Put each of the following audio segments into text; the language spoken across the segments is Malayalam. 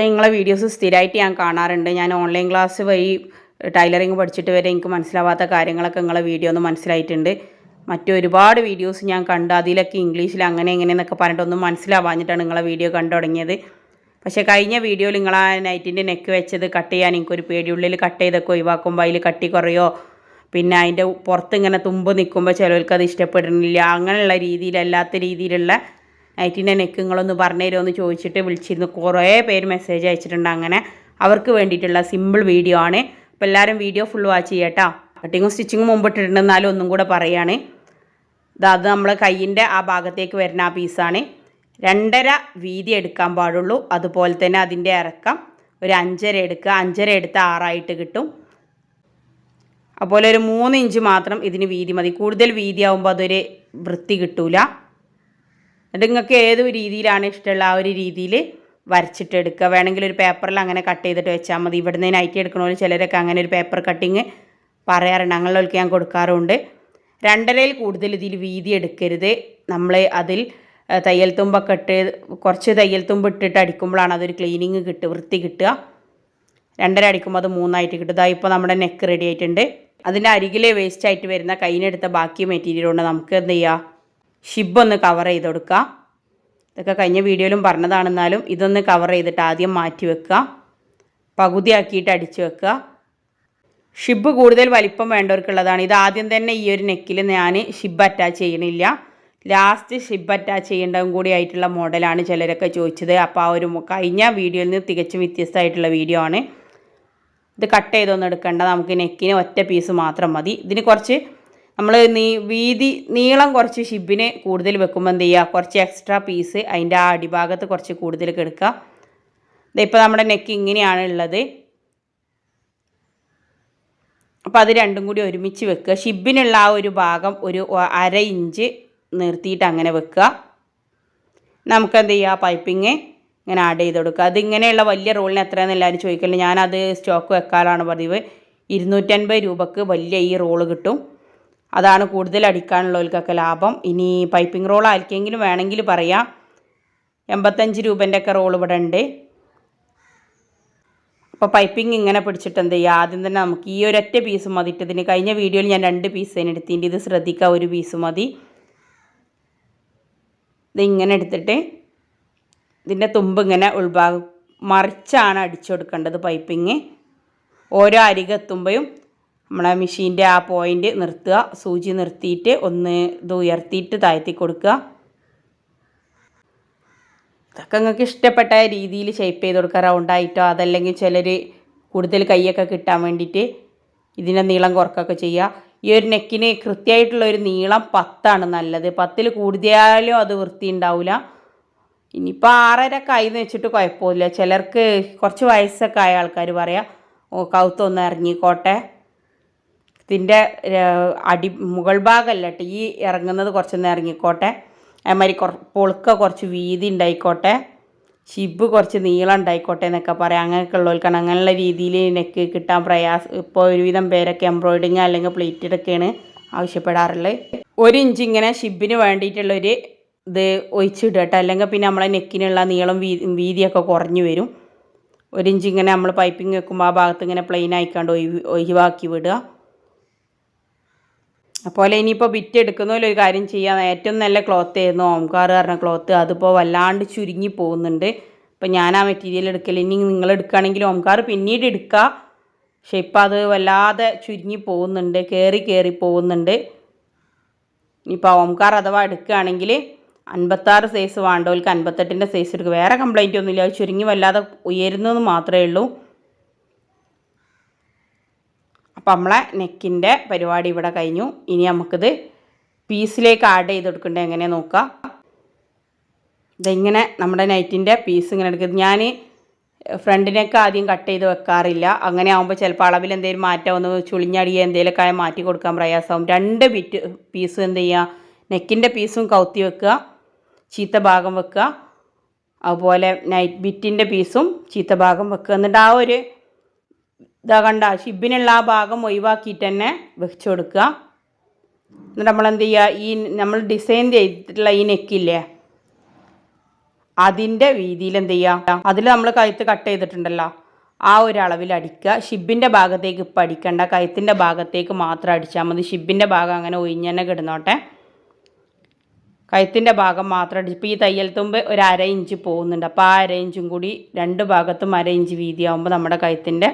നിങ്ങളെ വീഡിയോസ് സ്ഥിരമായിട്ട് ഞാൻ കാണാറുണ്ട്. ഞാൻ ഓൺലൈൻ ക്ലാസ് വഴി ടൈലറിങ് പഠിച്ചിട്ട് വരെ എനിക്ക് മനസ്സിലാവാത്ത കാര്യങ്ങളൊക്കെ നിങ്ങളെ വീഡിയോ ഒന്ന് മനസ്സിലായിട്ടുണ്ട്. മറ്റൊരുപാട് വീഡിയോസ് ഞാൻ കണ്ട് അതിലൊക്കെ ഇംഗ്ലീഷിൽ അങ്ങനെ എങ്ങനെയെന്നൊക്കെ പറഞ്ഞിട്ടൊന്നും മനസ്സിലാവാഞ്ഞിട്ടാണ് നിങ്ങളെ വീഡിയോ കണ്ടു തുടങ്ങിയത്. പക്ഷേ കഴിഞ്ഞ വീഡിയോയിൽ നിങ്ങൾ ആ നൈറ്റിൻ്റെ നെക്ക് വെച്ചത് കട്ട് ചെയ്യാൻ എനിക്കൊരു പേടിയുള്ളിൽ കട്ട് ചെയ്തൊക്കെ ഒഴിവാക്കുമ്പോൾ അതിൽ കട്ടി കുറയോ, പിന്നെ അതിൻ്റെ പുറത്ത് ഇങ്ങനെ തുമ്പ് നിൽക്കുമ്പോൾ ചിലർക്ക് അത് ഇഷ്ടപ്പെടുന്നില്ല, അങ്ങനെയുള്ള രീതിയിലല്ലാത്ത രീതിയിലുള്ള നൈറ്റിൻ്റെ നെക്ക് നിങ്ങളൊന്ന് പറഞ്ഞു തരുമോ എന്ന് ചോദിച്ചിട്ട് വിളിച്ചിരുന്നു. കുറേ പേര് മെസ്സേജ് അയച്ചിട്ടുണ്ട്. അങ്ങനെ അവർക്ക് വേണ്ടിയിട്ടുള്ള സിമ്പിൾ വീഡിയോ ആണ്. അപ്പോൾ എല്ലാവരും വീഡിയോ ഫുൾ വാച്ച് ചെയ്യട്ടോ. കട്ടിങ്ങും സ്റ്റിച്ചിങ്ങും മുമ്പിട്ടിട്ടുണ്ട്, എന്നാലും ഒന്നും കൂടെ പറയുകയാണ്. അത് നമ്മൾ കയ്യിൻ്റെ ആ ഭാഗത്തേക്ക് വരുന്ന ആ പീസാണ്. 2.5 വീതി എടുക്കാൻ പാടുള്ളൂ. അതുപോലെ തന്നെ അതിൻ്റെ ഇറക്കം ഒരു 5.5 എടുക്കുക. 5.5 എടുത്ത് 6 ആയിട്ട് കിട്ടും. അതുപോലെ ഒരു 3 ഇഞ്ച് മാത്രം ഇതിന് വീതി മതി. കൂടുതൽ വീതിയാവുമ്പോൾ അതൊരു വൃത്തി കിട്ടൂല. എന്നിട്ട് നിങ്ങൾക്ക് ഏത് രീതിയിലാണ് ഇഷ്ടമുള്ള ആ ഒരു രീതിയിൽ വരച്ചിട്ട് എടുക്കുക. വേണമെങ്കിൽ ഒരു പേപ്പറിൽ അങ്ങനെ കട്ട് ചെയ്തിട്ട് വെച്ചാൽ മതി. ഇവിടുന്ന് നൈറ്റി എടുക്കണമല്ലോ ചിലരൊക്കെ അങ്ങനെ ഒരു പേപ്പർ കട്ടിങ് പറയാറുണ്ട്. അങ്ങനെയുള്ളവർക്ക് ഞാൻ കൊടുക്കാറുണ്ട്. 2.5 കൂടുതൽ ഇതിൽ വീതി എടുക്കരുത്. നമ്മൾ അതിൽ തയ്യൽ തുമ്പൊക്കെ ഇട്ട് കുറച്ച് തയ്യൽ തുമ്പ് ഇട്ടിട്ട് അടിക്കുമ്പോഴാണ് അതൊരു ക്ലീനിങ് വൃത്തി കിട്ടുക. 2.5 അടിക്കുമ്പോൾ അത് 3 ആയിട്ട് കിട്ടും. ഇതാ ഇപ്പോൾ നമ്മുടെ നെക്ക് റെഡി ആയിട്ടുണ്ട്. അതിൻ്റെ അരികിലെ വേസ്റ്റ് ആയിട്ട് വരുന്ന കയ്യിനെടുത്ത ബാക്കി മെറ്റീരിയൽ കൊണ്ട് നമുക്ക് എന്ത് ചെയ്യുക, ഷിബൊന്ന് കവർ ചെയ്ത് കൊടുക്കുക. ഇതൊക്കെ കഴിഞ്ഞ വീഡിയോയിലും പറഞ്ഞതാണെന്നാലും ഇതൊന്ന് കവർ ചെയ്തിട്ട് ആദ്യം മാറ്റി വെക്കുക. പകുതിയാക്കിയിട്ട് അടിച്ച് വെക്കുക. ഷിബ് കൂടുതൽ വലിപ്പം വേണ്ടവർക്കുള്ളതാണ്. ഇത് ആദ്യം തന്നെ ഈ ഒരു നെക്കിൽ ഞാൻ ഷിബ് അറ്റാച്ച് ചെയ്യണില്ല. ലാസ്റ്റ് ഷിബ് അറ്റാച്ച് ചെയ്യേണ്ടതും കൂടി ആയിട്ടുള്ള മോഡലാണ് ചിലരൊക്കെ ചോദിച്ചത്. അപ്പോൾ ആ ഒരു കഴിഞ്ഞ വീഡിയോയിൽ നിന്ന് തികച്ചും വ്യത്യസ്തമായിട്ടുള്ള വീഡിയോ ആണ്. ഇത് കട്ട് ചെയ്തൊന്നും എടുക്കേണ്ട. നമുക്ക് നെക്കിന് ഒറ്റ പീസ് മാത്രം മതി. ഇതിന് കുറച്ച് നമ്മൾ നീളം കുറച്ച് ഷിബിന് കൂടുതൽ വെക്കുമ്പോൾ എന്ത് ചെയ്യുക, കുറച്ച് എക്സ്ട്രാ പീസ് അതിൻ്റെ ആ അടിഭാഗത്ത് കുറച്ച് കൂടുതൽ എടുക്കുക. ഇതിപ്പോൾ നമ്മുടെ നെക്ക് ഇങ്ങനെയാണ് ഉള്ളത്. അപ്പോൾ അത് രണ്ടും കൂടി ഒരുമിച്ച് വെക്കുക. ഷിബിനുള്ള ആ ഒരു ഭാഗം ഒരു 1/2 ഇഞ്ച് നിർത്തിയിട്ട് അങ്ങനെ വെക്കുക. നമുക്കെന്ത് ചെയ്യുക, പൈപ്പിങ് ഇങ്ങനെ ആഡ് ചെയ്ത് കൊടുക്കുക. അതിങ്ങനെയുള്ള വലിയ റോളിന് എത്രയാണെന്ന് എല്ലാവരും ചോദിക്കല്. ഞാനത് സ്റ്റോക്ക് വെക്കാനാണ് പതിവ്. 250 രൂപക്ക് വലിയ ഈ റോള് കിട്ടും. അതാണ് കൂടുതൽ അടിക്കാനുള്ളവർക്കൊക്കെ ലാഭം. ഇനി പൈപ്പിംഗ് റോൾ ആർക്കെങ്കിലും വേണമെങ്കിൽ പറയാം. 85 രൂപേൻ്റെ ഒക്കെ റോൾ ഇവിടെ ഉണ്ട്. അപ്പോൾ പൈപ്പിംഗ് ഇങ്ങനെ പിടിച്ചിട്ട് എന്ത് ചെയ്യുക, ആദ്യം തന്നെ നമുക്ക് ഈ ഒരൊറ്റ പീസ് മതിയിട്ടതിന് കഴിഞ്ഞ വീഡിയോയിൽ ഞാൻ 2 പീസ് തന്നെ എടുത്തിട്ടുണ്ട്. ഇത് ശ്രദ്ധിക്കുക, ഒരു പീസ് മതി. ഇതിങ്ങനെ എടുത്തിട്ട് ഇതിൻ്റെ തുമ്പ് ഇങ്ങനെ ഉൾഭാഗം മറിച്ചാണ് അടിച്ചു കൊടുക്കേണ്ടത്. പൈപ്പിങ് ഓരോ അരികെത്തുമ്പോഴും നമ്മളെ മെഷീൻ്റെ ആ പോയിൻ്റ് നിർത്തുക. സൂചി നിർത്തിയിട്ട് ഒന്ന് ഇത് ഉയർത്തിയിട്ട് താഴ്ത്തി കൊടുക്കുക. ഇതൊക്കെ നിങ്ങൾക്ക് ഇഷ്ടപ്പെട്ട രീതിയിൽ ഷേപ്പ് ചെയ്ത് കൊടുക്കുക, റൗണ്ടായിട്ടോ. അതല്ലെങ്കിൽ ചിലർ കൂടുതൽ കൈയൊക്കെ കിട്ടാൻ വേണ്ടിയിട്ട് ഇതിൻ്റെ നീളം കുറക്കൊക്കെ ചെയ്യുക. ഈ ഒരു നെക്കിന് കൃത്യമായിട്ടുള്ള ഒരു നീളം 10 നല്ലത്. 10 കൂടുതലായാലും അത് വൃത്തി ഉണ്ടാവില്ല. ഇനിയിപ്പോൾ 6.5 കൈന്ന് വെച്ചിട്ട് കുഴപ്പമില്ല. ചിലർക്ക് കുറച്ച് വയസ്സൊക്കെ ആയ ആൾക്കാർ പറയാം, ഓ കൗത്തൊന്ന് ഇറങ്ങിക്കോട്ടെ, ഇതിൻ്റെ മുകൾ ഭാഗമല്ല കേട്ടോ, ഈ ഇറങ്ങുന്നത് കുറച്ചൊന്ന് ഇറങ്ങിക്കോട്ടെ, അതുമാതിരി പൊളുക്ക കുറച്ച് വീതി ഉണ്ടായിക്കോട്ടെ, ഷിബ് കുറച്ച് നീളം ഉണ്ടായിക്കോട്ടെ എന്നൊക്കെ പറയാം. അങ്ങനെയൊക്കെ ഉള്ളവർക്കാണ് അങ്ങനെയുള്ള രീതിയിൽ നെക്ക് കിട്ടാൻ പ്രയാസം. ഇപ്പോൾ ഒരുവിധം പേരൊക്കെ എംബ്രോയിഡിങ് അല്ലെങ്കിൽ പ്ലേറ്റഡൊക്കെയാണ് ആവശ്യപ്പെടാറുള്ളത്. 1 ഇഞ്ച് ഇങ്ങനെ ഷിബിന് വേണ്ടിയിട്ടുള്ളൊരു ഇത് ഒഴിച്ചിടുക കേട്ടോ. അല്ലെങ്കിൽ പിന്നെ നമ്മളെ നെക്കിനുള്ള നീളം വീതിയൊക്കെ കുറഞ്ഞു വരും. 1 ഇഞ്ച് ഇങ്ങനെ നമ്മൾ പൈപ്പിംഗ് വെക്കുമ്പോൾ ആ ഭാഗത്ത് ഇങ്ങനെ പ്ലെയിൻ ആയിക്കാണ്ട് ഒഴിവാക്കി വിടുക. അതുപോലെ ഇനിയിപ്പോൾ ബിറ്റ് എടുക്കുന്നതിൽ ഒരു കാര്യം ചെയ്യാം. ഏറ്റവും നല്ല ക്ലോത്ത് ആയിരുന്നു ഓംകാർ പറഞ്ഞ ക്ലോത്ത്. അതിപ്പോൾ വല്ലാണ്ട് ചുരുങ്ങി പോകുന്നുണ്ട്. ഇപ്പം ഞാൻ ആ മെറ്റീരിയൽ എടുക്കൽ. ഇനി നിങ്ങൾ എടുക്കുകയാണെങ്കിൽ ഓംകാർ പിന്നീട് എടുക്കുക. പക്ഷെ ഇപ്പം അത് വല്ലാതെ ചുരുങ്ങി പോകുന്നുണ്ട്, കയറി പോകുന്നുണ്ട്. ഇനിയിപ്പോൾ ഓംകാർ അഥവാ എടുക്കുകയാണെങ്കിൽ 56 സൈസ് വേണ്ടവർക്ക് 58ൻ്റെ സൈസ് എടുക്കുക. വേറെ കംപ്ലൈൻറ്റ് ഒന്നുമില്ല. അത് ചുരുങ്ങി വല്ലാതെ ഉയരുന്നതെന്ന് മാത്രമേ ഉള്ളൂ. അപ്പം നമ്മളെ നെക്കിൻ്റെ പരിപാടി ഇവിടെ കഴിഞ്ഞു. ഇനി നമുക്കിത് പീസിലേക്ക് ആഡ് ചെയ്ത് കൊടുക്കേണ്ടത് എങ്ങനെ നോക്കാം. ഇതിങ്ങനെ നമ്മുടെ നൈറ്റിൻ്റെ പീസ് ഇങ്ങനെ എടുക്കുന്നത്. ഞാൻ ഫ്രണ്ടിനൊക്കെ ആദ്യം കട്ട് ചെയ്ത് വെക്കാറില്ല. അങ്ങനെ ആകുമ്പോൾ ചിലപ്പോൾ അളവിൽ എന്തെങ്കിലും മാറ്റം ഒന്ന് ചുളിഞ്ഞടിയോ എന്തെങ്കിലുമൊക്കെ മാറ്റി കൊടുക്കാൻ പ്രയാസമാകും. 2 പീസ് എന്ത് ചെയ്യുക, നെക്കിൻ്റെ പീസും കൗത്തി വെക്കുക, ചീത്ത ഭാഗം വെക്കുക. അതുപോലെ ബിറ്റിൻ്റെ പീസും ചീത്ത ഭാഗം വെക്കുക. എന്നിട്ട് ആ ഒരു ഇതാ കണ്ട ഷിബിനുള്ള ആ ഭാഗം ഒഴിവാക്കിയിട്ട് തന്നെ വെച്ച് കൊടുക്കുക. എന്നിട്ട് നമ്മളെന്ത് ചെയ്യുക, ഈ നമ്മൾ ഡിസൈൻ ചെയ്തിട്ടുള്ള ഈ നെക്കില്ലേ അതിൻ്റെ വീതിയിൽ എന്ത് ചെയ്യുക, അതിൽ നമ്മൾ കഴുത്ത് കട്ട് ചെയ്തിട്ടുണ്ടല്ലോ ആ ഒരു അളവിൽ അടിക്കുക. ഷിബിൻ്റെ ഭാഗത്തേക്ക് ഇപ്പം അടിക്കണ്ട, കഴുത്തിൻ്റെ ഭാഗത്തേക്ക് മാത്രം അടിച്ചാൽ മതി. ഷിബിൻ്റെ ഭാഗം അങ്ങനെ ഒഴിഞ്ഞ് തന്നെ കിടന്നോട്ടെ. കഴുത്തിൻ്റെ ഭാഗം മാത്രം അടിച്ച് ഇപ്പോൾ ഈ തയ്യൽ തുമ്പ് ഒരു 1/2 ഇഞ്ച് പോകുന്നുണ്ട്. അപ്പോൾ ആ 1/2 ഇഞ്ചും കൂടി രണ്ട് ഭാഗത്തും 1/2 ഇഞ്ച് വീതിയാകുമ്പോൾ നമ്മുടെ കഴുത്തിൻ്റെ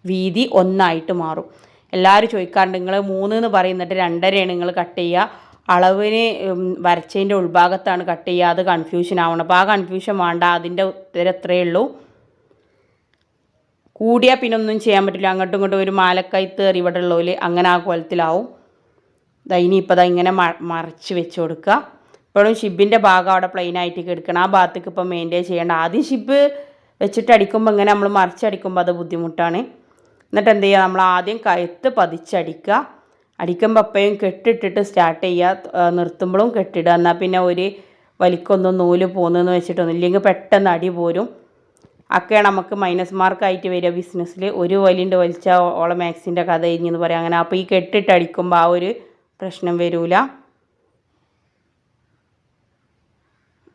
വീതി ഒന്നായിട്ട് മാറും. എല്ലാവരും ചോദിക്കാറുണ്ട് നിങ്ങൾ 3 എന്ന് പറയുന്നിട്ട് 2.5 നിങ്ങൾ കട്ട് ചെയ്യുക, അളവിന് വരച്ചതിൻ്റെ ഉൾഭാഗത്താണ് കട്ട് ചെയ്യുക, അത് കൺഫ്യൂഷൻ ആവണം. അപ്പോൾ ആ കൺഫ്യൂഷൻ വേണ്ട, അതിൻ്റെ ഉത്തരം എത്രയേ ഉള്ളൂ. കൂടിയാൽ പിന്നെ ഒന്നും ചെയ്യാൻ പറ്റില്ല. അങ്ങോട്ടും ഇങ്ങോട്ടും ഒരു മാലക്കയത്ത് ഇവിടെ ഉള്ളവർ അങ്ങനെ ആ കോലത്തിലാവും. ഇനിയിപ്പോൾ ഇങ്ങനെ മറച്ച് വെച്ച് കൊടുക്കുക. ഇപ്പോഴും ഷിബിൻ്റെ ഭാഗം അവിടെ പ്ലെയിൻ ആയിട്ട് കിടക്കണം. ആ ഭാഗത്തേക്ക് ഇപ്പോൾ മെയിൻറ്റെയിൻ ചെയ്യേണ്ട. ആദ്യം ഷിബ് വെച്ചിട്ട് അടിക്കുമ്പോൾ ഇങ്ങനെ നമ്മൾ മറിച്ചടിക്കുമ്പോൾ അത് ബുദ്ധിമുട്ടാണ്. എന്നിട്ട് എന്ത് ചെയ്യുക, നമ്മൾ ആദ്യം കഴുത്ത് പതിച്ചടിക്കുക. അടിക്കുമ്പോൾ എപ്പോഴും കെട്ടിട്ടിട്ട് സ്റ്റാർട്ട് ചെയ്യുക, നിർത്തുമ്പോഴും കെട്ടിടുക. എന്നാൽ പിന്നെ ഒരു വലിക്കൊന്നും നൂല് പോകുന്നതെന്ന് വെച്ചിട്ടൊന്നും ഇല്ലെങ്കിൽ പെട്ടെന്ന് അടി പോരും. ഒക്കെയാണ് നമുക്ക് മൈനസ് മാർക്കായിട്ട് വരിക ബിസിനസ്സിൽ. ഒരു വലിയുണ്ട് വലിച്ചാൽ ഓളെ മാക്സിൻ്റെ കഥ കഴിഞ്ഞെന്ന് പറയാം അങ്ങനെ. അപ്പോൾ ഈ കെട്ടിട്ട് അടിക്കുമ്പോൾ ആ ഒരു പ്രശ്നം വരില്ല.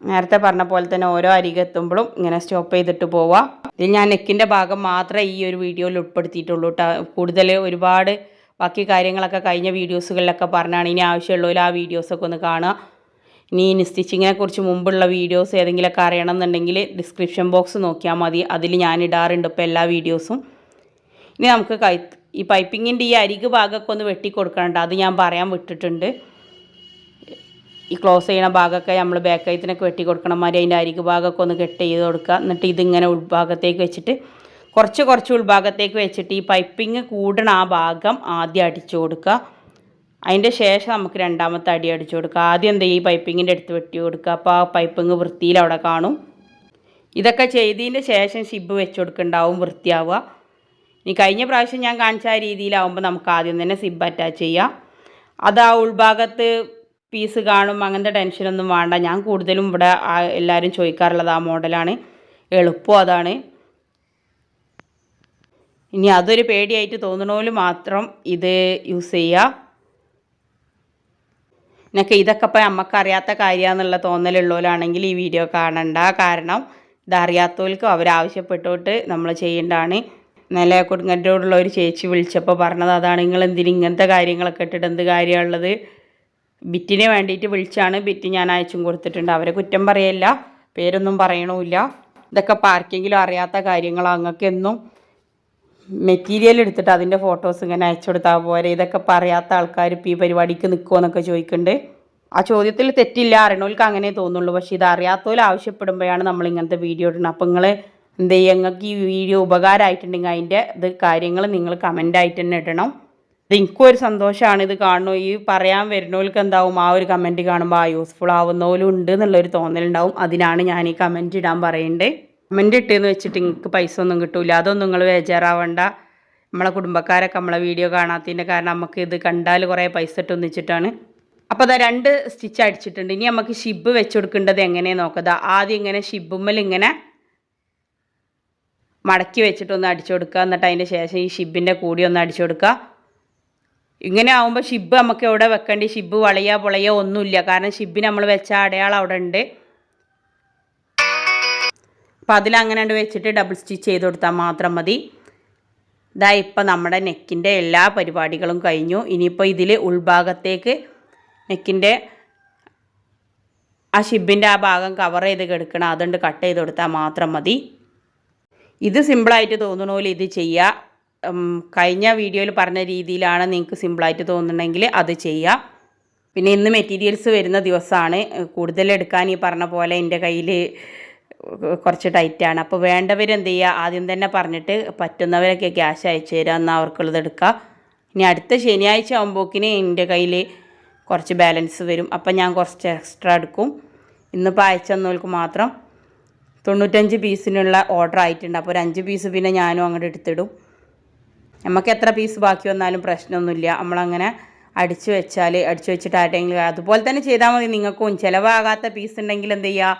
നേരത്തെ പറഞ്ഞ പോലെ തന്നെ ഓരോ അരികെത്തുമ്പോഴും ഇങ്ങനെ സ്റ്റോപ്പ് ചെയ്തിട്ട് പോവുക. ഇതിൽ ഞാൻ നെക്കിൻ്റെ ഭാഗം മാത്രമേ ഈ ഒരു വീഡിയോയിൽ ഉൾപ്പെടുത്തിയിട്ടുള്ളൂ കേട്ടോ. കൂടുതൽ ഒരുപാട് ബാക്കി കാര്യങ്ങളൊക്കെ കഴിഞ്ഞ വീഡിയോസുകളിലൊക്കെ പറഞ്ഞാണ്. ഇനി ആവശ്യമുള്ളവർ ആ വീഡിയോസൊക്കെ ഒന്ന് കാണുക. ഇനി സ്റ്റിച്ചിങ്ങിനെ കുറിച്ച് മുമ്പുള്ള വീഡിയോസ് ഏതെങ്കിലുമൊക്കെ അറിയണമെന്നുണ്ടെങ്കിൽ ഡിസ്ക്രിപ്ഷൻ ബോക്സ് നോക്കിയാൽ മതി. അതിൽ ഞാൻ ഇടാറുണ്ട് ഇപ്പോൾ എല്ലാ വീഡിയോസും. ഇനി നമുക്ക് ഈ പൈപ്പിങ്ങിൻ്റെ ഈ അരിക് ഭാഗമൊക്കെ ഒന്ന് വെട്ടിക്കൊടുക്കണം. അത് ഞാൻ പറയാൻ വിട്ടിട്ടുണ്ട്. ഈ ക്ലോസ് ചെയ്യണ ഭാഗമൊക്കെ നമ്മൾ ബാക്ക് കഴുത്തിനൊക്കെ വെട്ടി കൊടുക്കണം. മാതിരി അതിൻ്റെ അരിക് ഭാഗമൊക്കെ ഒന്ന് കട്ട് ചെയ്ത് കൊടുക്കുക. എന്നിട്ട് ഇതിങ്ങനെ ഉൾഭാഗത്തേക്ക് വെച്ചിട്ട് കുറച്ച് ഉൾഭാഗത്തേക്ക് വെച്ചിട്ട് ഈ പൈപ്പിങ് കൂടണ ആ ഭാഗം ആദ്യം അടിച്ചു കൊടുക്കുക. അതിൻ്റെ ശേഷം നമുക്ക് രണ്ടാമത്തെ അടി അടിച്ചു കൊടുക്കുക. ആദ്യം എന്താ ഈ പൈപ്പിങ്ങിൻ്റെ അടുത്ത് വെട്ടി കൊടുക്കുക. അപ്പോൾ ആ പൈപ്പിങ് വൃത്തിയിൽ അവിടെ കാണും. ഇതൊക്കെ ചെയ്തതിൻ്റെ ശേഷം ഷിബ് വെച്ച് കൊടുക്കുന്നുണ്ടാവും വൃത്തിയാവുക. ഇനി കഴിഞ്ഞ പ്രാവശ്യം ഞാൻ കാണിച്ച ആ രീതിയിലാവുമ്പോൾ നമുക്ക് ആദ്യം തന്നെ സിബ് അറ്റാച്ച് ചെയ്യാം. അത് ആ ഉൾഭാഗത്ത് പീസ് കാണും, അങ്ങനത്തെ ടെൻഷനൊന്നും വേണ്ട. ഞാൻ കൂടുതലും ഇവിടെ എല്ലാവരും ചോദിക്കാറുള്ളത് ആ മോഡലാണ്, എളുപ്പം അതാണ്. ഇനി അതൊരു പേടിയായിട്ട് തോന്നണോല് മാത്രം ഇത് യൂസ് ചെയ്യുക. എന്നൊക്കെ ഇതൊക്കെ ഇപ്പോൾ നമുക്കറിയാത്ത കാര്യമാണെന്നുള്ള തോന്നലുള്ളവരാണെങ്കിൽ ഈ വീഡിയോ കാണണ്ട. കാരണം ഇതറിയാത്തവർക്ക് അവരാവശ്യപ്പെട്ടോട്ട് നമ്മൾ ചെയ്യേണ്ടതാണ്. ഇന്നലെ കൊടുങ്ങല്ലൂരുള്ള ഒരു ചേച്ചി വിളിച്ചപ്പോൾ പറഞ്ഞത് അതാണ്, നിങ്ങൾ എന്തിന് ഇങ്ങനത്തെ കാര്യങ്ങളൊക്കെ ഇട്ടിട്ട് എന്ത് കാര്യമുള്ളത്. ബിറ്റിന് വേണ്ടിയിട്ട് വിളിച്ചാണ്. ബിറ്റ് ഞാൻ അയച്ചും കൊടുത്തിട്ടുണ്ട്. അവരെ കുറ്റം പറയല്ല, പേരൊന്നും പറയണമില്ല. ഇതൊക്കെ ഇപ്പോൾ ആർക്കെങ്കിലും അറിയാത്ത കാര്യങ്ങളോ, അങ്ങക്ക് എന്നും മെറ്റീരിയൽ എടുത്തിട്ട് അതിൻ്റെ ഫോട്ടോസ് ഇങ്ങനെ അയച്ചു കൊടുത്താൽ പോരെ. ഇതൊക്കെ പറയാത്ത ആൾക്കാർ ഇപ്പോൾ ഈ പരിപാടിക്ക് നിൽക്കുമോ എന്നൊക്കെ ചോദിക്കുന്നുണ്ട്. ആ ചോദ്യത്തിൽ തെറ്റില്ല, അറിയണവർക്ക് അങ്ങനെ തോന്നുള്ളൂ. പക്ഷേ ഇത് അറിയാത്തവർ ആവശ്യപ്പെടുമ്പോഴാണ് നമ്മൾ ഇങ്ങനത്തെ വീഡിയോ ഇടുന്നത്. അപ്പോൾ നിങ്ങൾ എന്ത് ചെയ്യുക, നിങ്ങൾക്ക് ഈ വീഡിയോ ഉപകാരമായിട്ടുണ്ടെങ്കിൽ അതിൻ്റെ കാര്യങ്ങൾ നിങ്ങൾ കമൻ്റായിട്ട് തന്നെ ഇടണം. അത് എനിക്കും ഒരു സന്തോഷമാണ്. ഇത് കാണുന്നു ഈ പറയാൻ വരുന്നവർക്ക് എന്താവും, ആ ഒരു കമൻറ്റ് കാണുമ്പോൾ ആ യൂസ്ഫുൾ ആവുന്നവരും ഉണ്ട് എന്നുള്ളൊരു തോന്നലുണ്ടാവും. അതിനാണ് ഞാൻ ഈ കമൻറ്റ് ഇടാൻ പറയേണ്ടത്. കമൻറ്റ് ഇട്ടെന്ന് വെച്ചിട്ട് നിങ്ങൾക്ക് പൈസ ഒന്നും കിട്ടില്ല, അതൊന്നും നിങ്ങൾ ബേജാറാവണ്ട. നമ്മളെ കുടുംബക്കാരൊക്കെ നമ്മളെ വീഡിയോ കാണാത്തതിൻ്റെ കാരണം നമുക്ക് ഇത് കണ്ടാൽ കുറേ പൈസ ഇട്ടെന്ന് വെച്ചിട്ടാണ്. അപ്പോൾ അതാ 2 സ്റ്റിച്ച് അടിച്ചിട്ടുണ്ട്. ഇനി നമുക്ക് ഷിബ് വെച്ച് കൊടുക്കേണ്ടത് എങ്ങനെയാണ് നോക്കുക. ആദ്യം ഇങ്ങനെ ഷിബുമ്മൽ ഇങ്ങനെ മടക്കി വെച്ചിട്ടൊന്ന് അടിച്ചു കൊടുക്കുക. എന്നിട്ട് അതിൻ്റെ ശേഷം ഈ ഷിബിൻ്റെ കൂടി ഒന്ന് അടിച്ചു കൊടുക്കുക. ഇങ്ങനെ ആകുമ്പോൾ ഷിബ് നമുക്ക് എവിടെ വെക്കേണ്ടി, ഷിബ് വളയോ പൊളയോ ഒന്നുമില്ല. കാരണം ഷിബിന് നമ്മൾ വെച്ച അടയാളം അവിടെ ഉണ്ട്. അപ്പോൾ അതിലങ്ങനെ വെച്ചിട്ട് ഡബിൾ സ്റ്റിച്ച് ചെയ്ത് കൊടുത്താൽ മാത്രം മതി. ഇതാ ഇപ്പം നമ്മുടെ നെക്കിൻ്റെ എല്ലാ പരിപാടികളും കഴിഞ്ഞു. ഇനിയിപ്പോൾ ഇതിൽ ഉൾഭാഗത്തേക്ക് നെക്കിൻ്റെ ആ ഷിബിൻ്റെ ആ ഭാഗം കവർ ചെയ്ത് കിടക്കണം, അതുകൊണ്ട് കട്ട് ചെയ്ത് കൊടുത്താൽ മാത്രം മതി. ഇത് സിമ്പിളായിട്ട് തോന്നണ പോലെ ഇത് ചെയ്യുക. കഴിഞ്ഞ വീഡിയോയിൽ പറഞ്ഞ രീതിയിലാണ് നിങ്ങൾക്ക് സിമ്പിളായിട്ട് തോന്നുന്നുണ്ടെങ്കിൽ അത് ചെയ്യുക. പിന്നെ ഇന്ന് മെറ്റീരിയൽസ് വരുന്ന ദിവസമാണ്. കൂടുതലെടുക്കാൻ ഈ പറഞ്ഞ പോലെ എൻ്റെ കയ്യിൽ കുറച്ച് ടൈറ്റാണ്. അപ്പോൾ വേണ്ടവരെന്ത് ചെയ്യുക, ആദ്യം തന്നെ പറഞ്ഞിട്ട് പറ്റുന്നവരൊക്കെ ക്യാഷ് അയച്ചു തരിക, എന്നാൽ അവർക്കുള്ളത് എടുക്കുക. ഇനി അടുത്ത ശനിയാഴ്ച ആകുമ്പോഴേക്കിന് എൻ്റെ കയ്യിൽ കുറച്ച് ബാലൻസ് വരും. അപ്പം ഞാൻ കുറച്ച് എക്സ്ട്രാ എടുക്കും. ഇന്നിപ്പോൾ അയച്ചെന്നവർക്ക് മാത്രം 95 പീസിനുള്ള ഓർഡർ ആയിട്ടുണ്ട്. അപ്പോൾ ഒരു 5 പീസ് പിന്നെ ഞാനും അങ്ങോട്ട് എടുത്തിടും. നമുക്ക് എത്ര പീസ് ബാക്കി വന്നാലും പ്രശ്നമൊന്നുമില്ല. നമ്മളങ്ങനെ അടിച്ചു വെച്ചിട്ട് ആരുടെയെങ്കിലും അതുപോലെ തന്നെ ചെയ്താൽ മതി. നിങ്ങൾക്കും ചിലവാകാത്ത പീസ് ഉണ്ടെങ്കിൽ എന്ത് ചെയ്യുക,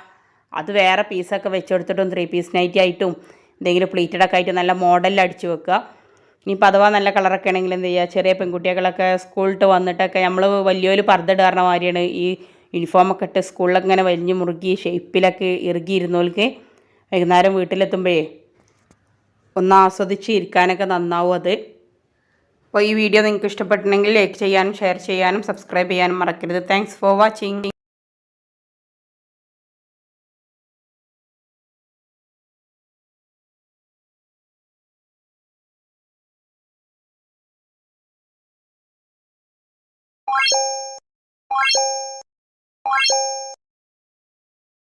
അത് വേറെ പീസൊക്കെ വെച്ചെടുത്തിട്ടും 3 പീസ് നൈറ്റി ആയിട്ടും എന്തെങ്കിലും പ്ലീറ്റഡൊക്കെ ആയിട്ട് നല്ല മോഡലിൽ അടിച്ചു വെക്കുക. ഇനിയിപ്പോൾ അഥവാ നല്ല കളറൊക്കെ ആണെങ്കിൽ എന്ത് ചെയ്യുക, ചെറിയ പെൺകുട്ടികളൊക്കെ സ്കൂളിട്ട് വന്നിട്ടൊക്കെ നമ്മൾ വലിയൊരു പർദ്ദ ഇടാറുന്ന മാതിരിയാണ് ഈ യൂണിഫോമൊക്കെ ഇട്ട് സ്കൂളിലൊക്കെ ഇങ്ങനെ വലിഞ്ഞ് മുറുകി ഷേപ്പിലൊക്കെ ഇറുകിയിരുന്നവർക്ക് വൈകുന്നേരം വീട്ടിലെത്തുമ്പോഴേ ഒന്ന് ആസ്വദിച്ച് ഇരിക്കാനൊക്കെ നന്നാവും അത്. അപ്പോൾ ഈ വീഡിയോ നിങ്ങൾക്ക് ഇഷ്ടപ്പെട്ടിട്ടുണ്ടെങ്കിൽ ലൈക്ക് ചെയ്യാനും ഷെയർ ചെയ്യാനും സബ്സ്ക്രൈബ് ചെയ്യാനും മറക്കരുത്. Thanks for watching.